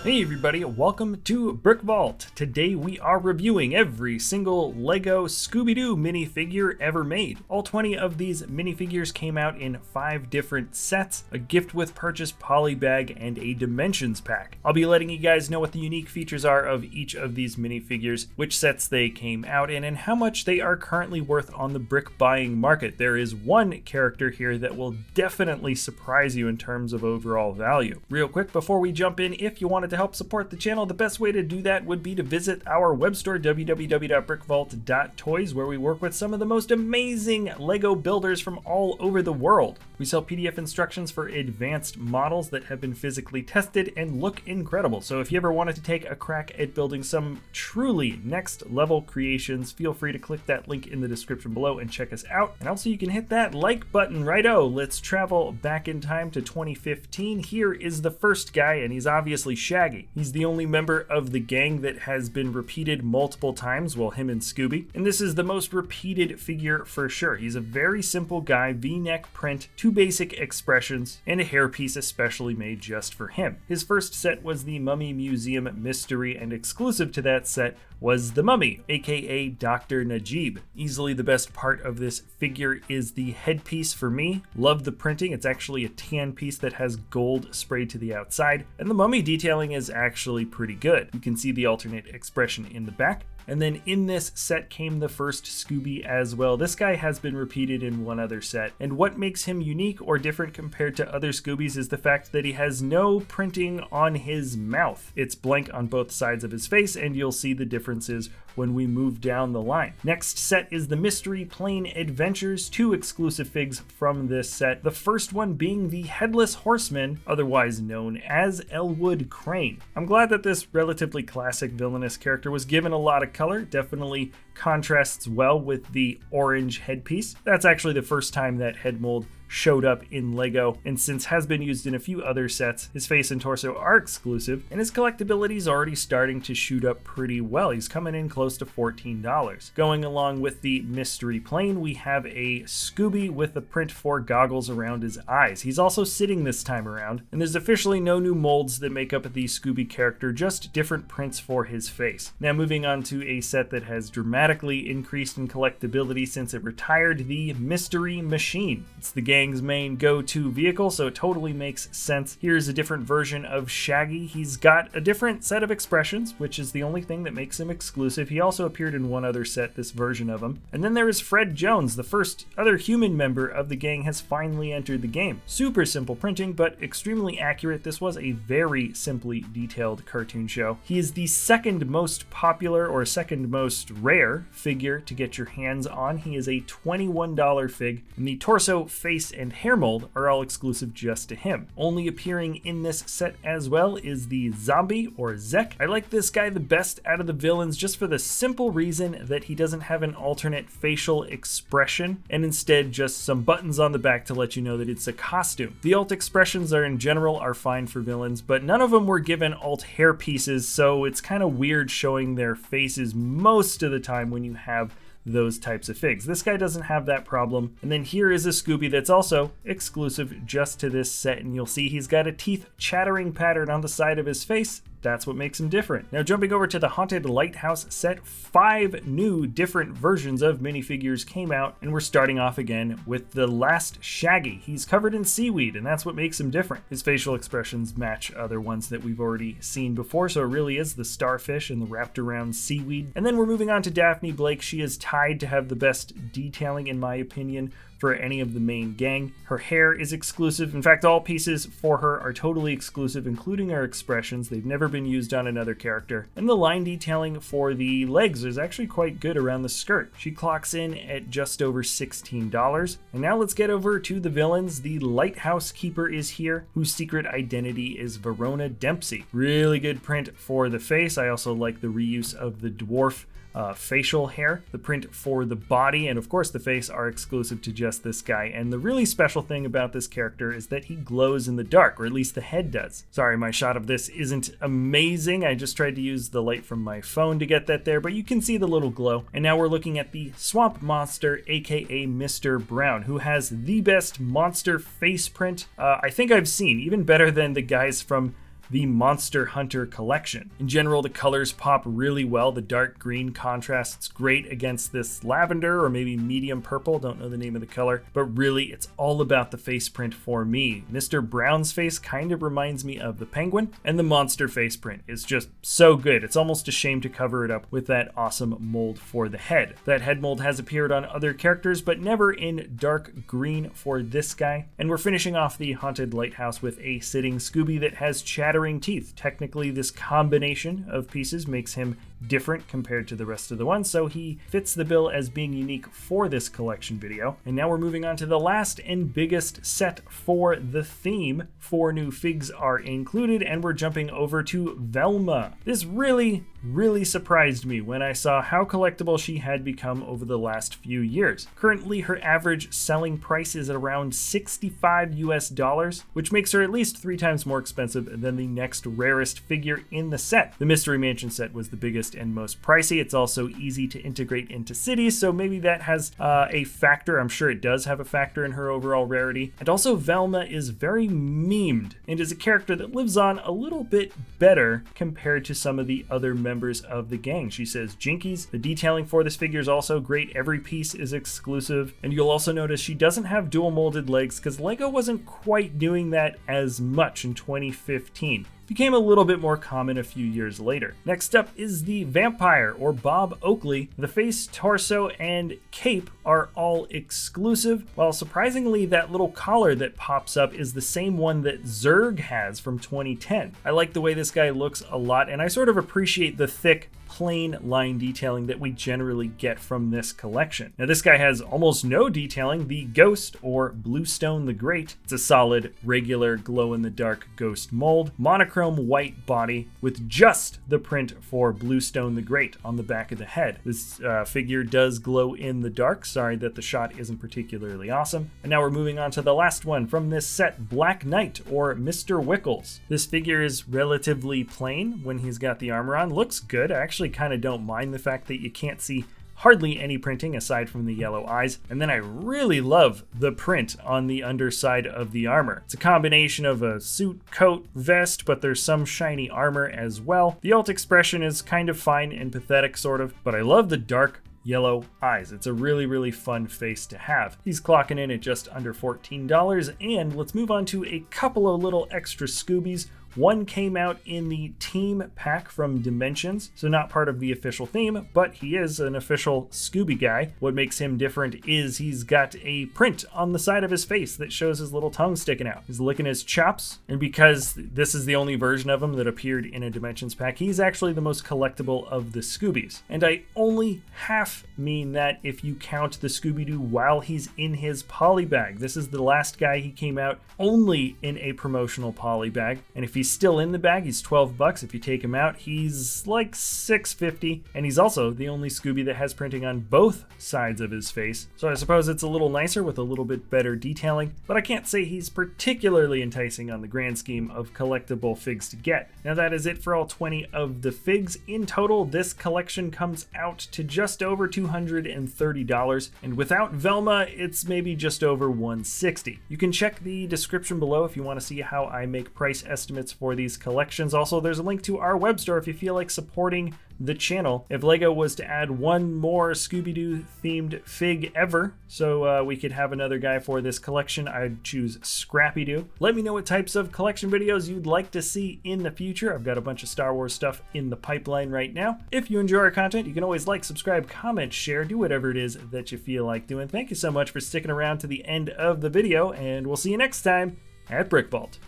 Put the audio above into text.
Hey everybody, welcome to BrickVault. Today we are reviewing every single LEGO Scooby-Doo minifigure ever made. All 20 of these minifigures came out in 5 different sets, a gift with purchase poly bag, and a dimensions pack. I'll be letting you guys know what the unique features are of each of these minifigures, which sets they came out in, and how much they are currently worth on the brick buying market. There is one character here that will definitely surprise you in terms of overall value. Real quick before we jump in, if you wanted to help support the channel, the best way to do that would be to visit our web store, www.brickvault.toys, where we work with some of the most amazing LEGO builders from all over the world. We sell PDF instructions for advanced models that have been physically tested and look incredible. So if you ever wanted to take a crack at building some truly next level creations, feel free to click that link in the description below and check us out. And also you can hit that like button. Righto, let's travel back in time to 2015. Here is the first guy, and he's obviously Shaggy. He's the only member of the gang that has been repeated multiple times, well, him and Scooby. And this is the most repeated figure for sure. He's a very simple guy, V-neck print, 2 basic expressions, and a hairpiece especially made just for him. His first set was the Mummy Museum Mystery, and exclusive to that set was the Mummy, aka Dr. Najib. Easily the best part of this figure is the headpiece for me. Love the printing. It's actually a tan piece that has gold sprayed to the outside, and the mummy detailing is actually pretty good. You can see the alternate expression in the back. And then in this set came the first Scooby as well. This guy has been repeated in one other set. And what makes him unique or different compared to other Scoobies is the fact that he has no printing on his mouth. It's blank on both sides of his face, and you'll see the differences when we move down the line. Next set is the Mystery Plane Adventures, 2 exclusive figs from this set. The first one being the Headless Horseman, otherwise known as Elwood Crane. I'm glad that this relatively classic villainous character was given a lot of color. Definitely contrasts well with the orange headpiece. That's actually the first time that head mold showed up in LEGO, and since has been used in a few other sets, his face and torso are exclusive, and his collectability is already starting to shoot up pretty well. He's coming in close to $14. Going along with the Mystery Plane, we have a Scooby with the print for goggles around his eyes. He's also sitting this time around, and there's officially no new molds that make up the Scooby character, just different prints for his face. Now moving on to a set that has dramatically increased in collectability since it retired, the Mystery Machine. It's the gang's main go-to vehicle, so it totally makes sense. Here's a different version of Shaggy. He's got a different set of expressions, which is the only thing that makes him exclusive. He also appeared in one other set, this version of him. And then there is Fred Jones, the first other human member of the gang, has finally entered the game. Super simple printing, but extremely accurate. This was a very simply detailed cartoon show. He is the second most popular or second most rare figure to get your hands on. He is a $21 fig, and the torso, face, and hair mold are all exclusive just to him. Only appearing in this set as well is the Zombie, or Zek. I like this guy the best out of the villains just for the simple reason that he doesn't have an alternate facial expression, and instead just some buttons on the back to let you know that it's a costume. The alt expressions are in general are fine for villains, but none of them were given alt hair pieces, so it's kind of weird showing their faces most of the time when you have those types of figs. This guy doesn't have that problem. And then here is a Scooby that's also exclusive just to this set, and you'll see he's got a teeth chattering pattern on the side of his face. That's what makes him different. Now jumping over to the Haunted Lighthouse set, 5 new different versions of minifigures came out, and we're starting off again with the last Shaggy. He's covered in seaweed, and that's what makes him different. His facial expressions match other ones that we've already seen before, so it really is the starfish and the wrapped around seaweed. And then we're moving on to Daphne Blake. She is tied to have the best detailing, in my opinion, for any of the main gang. Her hair is exclusive. In fact, all pieces for her are totally exclusive, including her expressions. They've never been used on another character. And the line detailing for the legs is actually quite good around the skirt. She clocks in at just over $16. And now let's get over to the villains. The Lighthouse Keeper is here, whose secret identity is Verona Dempsey. Really good print for the face. I also like the reuse of the dwarf facial hair. The print for the body and of course the face are exclusive to just this guy. And the really special thing about this character is that he glows in the dark, or at least the head does. Sorry, my shot of this isn't amazing. I just tried to use the light from my phone to get that there, but you can see the little glow. And now we're looking at the Swamp Monster, aka Mr. Brown, who has the best monster face print I think I've seen, even better than the guys from the Monster Hunter collection. In general, the colors pop really well. The dark green contrasts great against this lavender or maybe medium purple, don't know the name of the color, but really it's all about the face print for me. Mr. Brown's face kind of reminds me of the penguin, and the monster face print is just so good. It's almost a shame to cover it up with that awesome mold for the head. That head mold has appeared on other characters, but never in dark green for this guy. And we're finishing off the Haunted Lighthouse with a sitting Scooby that has chattering teeth. Technically, this combination of pieces makes him different compared to the rest of the ones, so he fits the bill as being unique for this collection video. And now we're moving on to the last and biggest set for the theme. 4 new figs are included, and we're jumping over to Velma. This really surprised me when I saw how collectible she had become over the last few years. Currently, her average selling price is at around $65 US, which makes her at least 3 times more expensive than the next rarest figure in the set. The Mystery Mansion set was the biggest and most pricey. It's also easy to integrate into cities, so maybe that has a factor. I'm sure it does have a factor in her overall rarity. And also, Velma is very memed and is a character that lives on a little bit better compared to some of the other members of the gang. She says jinkies. The detailing for this figure is also great. Every piece is exclusive, and you'll also notice she doesn't have dual molded legs because LEGO wasn't quite doing that as much in 2015. Became a little bit more common a few years later. Next up is the Vampire, or Bob Oakley. The face, torso, and cape are all exclusive, while surprisingly that little collar that pops up is the same one that Zurg has from 2010. I like the way this guy looks a lot, and I sort of appreciate the thick, plain line detailing that we generally get from this collection. Now this guy has almost no detailing. The Ghost, or Bluestone the Great. It's a solid, regular, glow-in-the-dark ghost mold. Monochrome white body with just the print for Bluestone the Great on the back of the head. This figure does glow in the dark. Sorry that the shot isn't particularly awesome. And now we're moving on to the last one from this set, Black Knight, or Mr. Wickles. This figure is relatively plain when he's got the armor on. Looks good. I actually kind of don't mind the fact that you can't see hardly any printing aside from the yellow eyes. And then I really love the print on the underside of the armor. It's a combination of a suit, coat, vest, but there's some shiny armor as well. The alt expression is kind of fine and pathetic sort of, but I love the dark yellow eyes. It's a really fun face to have. He's clocking in at just under $14, and let's move on to a couple of little extra Scoobies. One came out in the team pack from Dimensions, so not part of the official theme, but he is an official Scooby guy. What makes him different is he's got a print on the side of his face that shows his little tongue sticking out. He's licking his chops, and because this is the only version of him that appeared in a Dimensions pack, he's actually the most collectible of the Scoobies. And I only half mean that if you count the Scooby-Doo while he's in his poly bag. This is the last guy he came out only in a promotional poly bag, and if he's still in the bag, he's $12. If you take him out, he's like $6.50, and he's also the only Scooby that has printing on both sides of his face. So I suppose it's a little nicer with a little bit better detailing, but I can't say he's particularly enticing on the grand scheme of collectible figs to get. Now that is it for all 20 of the figs. In total, this collection comes out to just over $230, and without Velma, it's maybe just over $160. You can check the description below if you want to see how I make price estimates for these collections. Also, there's a link to our web store if you feel like supporting the channel. If LEGO was to add one more Scooby-Doo themed fig ever, so we could have another guy for this collection, I'd choose Scrappy-Doo. Let me know what types of collection videos you'd like to see in the future. I've got a bunch of Star Wars stuff in the pipeline right now. If you enjoy our content, you can always like, subscribe, comment, share, do whatever it is that you feel like doing. Thank you so much for sticking around to the end of the video, and we'll see you next time at BrickVault.